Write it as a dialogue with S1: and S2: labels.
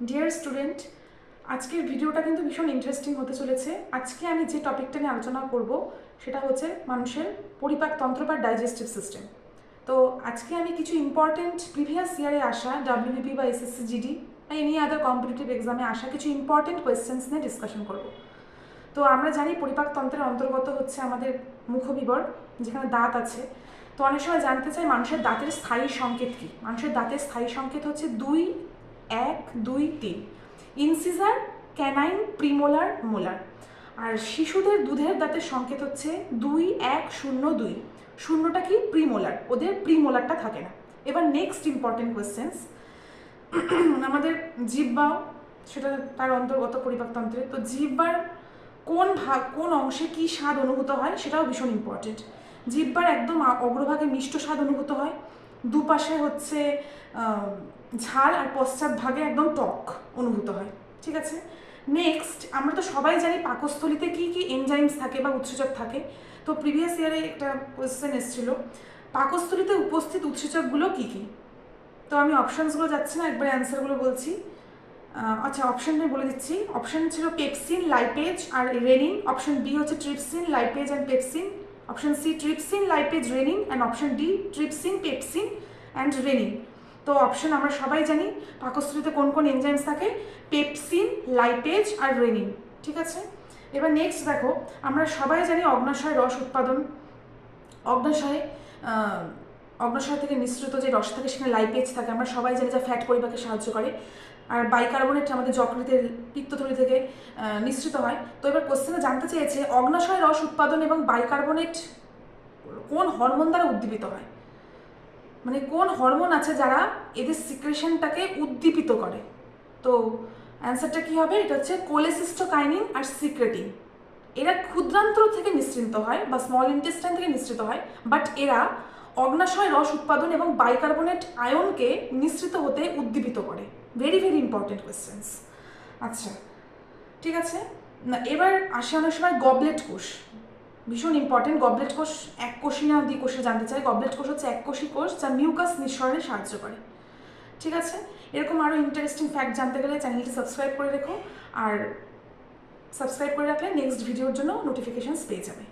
S1: Dear student, আজকের ভিডিওটা কিন্তু ভীষণ ইন্টারেস্টিং হতে চলেছে। আজকে আমি যে টপিকটা নিয়ে আলোচনা করব সেটা হচ্ছে মানুষের পরিপাকতন্ত্র বা ডাইজেস্টিভ সিস্টেম। তো আজকে আমি কিছু ইম্পর্টেন্ট প্রিভিয়াস ইয়ারে আসা ডাব্লিউবিপি বা এসএসসি জিডি বা এনি আদার কম্পিটিটিভ এক্সামে আসা কিছু ইম্পর্টেন্ট কোয়েশ্চেন্স নিয়ে ডিসকাশন করব। তো আমরা জানি পরিপাকতন্ত্রের অন্তর্গত হচ্ছে আমাদের মুখবিবর, যেখানে দাঁত আছে। তো অনেক সময় জানতে চাই মানুষের দাঁতের স্থায়ী সংকেত কী। মানুষের দাঁতের স্থায়ী সংকেত হচ্ছে 2, 1, 2, 3 ইনসিজার, ক্যানাইন, প্রিমোলার, মোলার। আর শিশুদের দুধের দাঁতের সংকেত হচ্ছে 2, 1, 0, 2। শূন্যটা কি? প্রিমোলার। ওদের প্রিমোলারটা থাকে না। এবার নেক্সট ইম্পর্টেন্ট কোয়েশ্চেন্স, আমাদের জিহ্বাও সেটা তার অন্তর্গত পরিপাকতন্ত্রে। তো জিহ্বার কোন অংশে কি স্বাদ অনুভূত হয় সেটাও ভীষণ ইম্পর্টেন্ট। জিহ্বার একদম অগ্রভাগে মিষ্ট স্বাদ অনুভূত হয়, দুপাশে হচ্ছে ঝাল, আর পশ্চাৎ ভাগে একদম টক অনুভূত হয়। ঠিক আছে, নেক্সট আমরা তো সবাই জানি পাকস্থলিতে কি কি এনজাইমস থাকে বা উৎসেচক থাকে। তো প্রিভিয়াস ইয়ারে একটা কোয়েশ্চেন এসেছিল, পাকস্থলিতে উপস্থিত উৎসেচকগুলো কি কি। তো আমি অপশানসগুলো যাচ্ছি না, একবারে অ্যান্সারগুলো বলছি। আচ্ছা, অপশান আমি বলে দিচ্ছি। অপশান ছিল পেপসিন, লাইপেজ আর রেনিন। অপশান বি হচ্ছে trypsin, lipase and pepsin. Option C trypsin, lipase, rennin. And option D trypsin, pepsin and rennin. তো অপশান আমরা সবাই জানি পাকস্থলিতে কোন কোন এনজাইমস থাকে, পেপসিন, লাইপেজ আর রেনিন। ঠিক আছে, এবার নেক্সট দেখো, আমরা সবাই জানি অগ্নাশয় রস উৎপাদন। অগ্নাশয় থেকে নিঃসৃত যে রস থাকে সেখানে লাইপেজ থাকে, আমরা সবাই জানি, যা ফ্যাট পরিপাকে সাহায্য করে। আর বাইকার্বনেট আমাদের যকৃতের পিত্তথলি থেকে নিঃসৃত হয়। তো এবার কোশ্চেনে জানতে চেয়েছে অগ্নাশয় রস উৎপাদন এবং বাইকার্বনেট কোন হরমোন দ্বারা উদ্দীপিত হয়, মানে কোন হরমোন আছে যারা এদের সিক্রেশনটাকে উদ্দীপিত করে। তো অ্যান্সারটা কী হবে? এটা হচ্ছে কোলেসিস্টোকাইনিন আর সিক্রেটিন। এরা ক্ষুদ্রান্ত্র থেকে নিঃসৃত হয় বা স্মল ইন্টেস্টাইন থেকে নিঃসৃত হয়, বাট এরা অগ্নাশয় রস উৎপাদন এবং বাইকার্বনেট আয়নকে নিঃসৃত হতে উদ্দীপিত করে। Very very important questions. আচ্ছা, ঠিক আছে, না এবার আসে অনেক সময় গবলেট কোষ, ভীষণ ইম্পর্টেন্ট। গবলেট কোষ এককোষী না দ্বিকোষে জানতে চাই। গবলেট কোষ হচ্ছে এককোষী কোষ যা মিউকাস নিঃসরণে সাহায্য করে। ঠিক আছে, এরকম আরও ইন্টারেস্টিং ফ্যাক্ট জানতে গেলে চ্যানেলটি সাবস্ক্রাইব করে রেখো, আর সাবস্ক্রাইব করে রাখলে নেক্সট ভিডিওর জন্য নোটিফিকেশানস পেয়ে যাবে।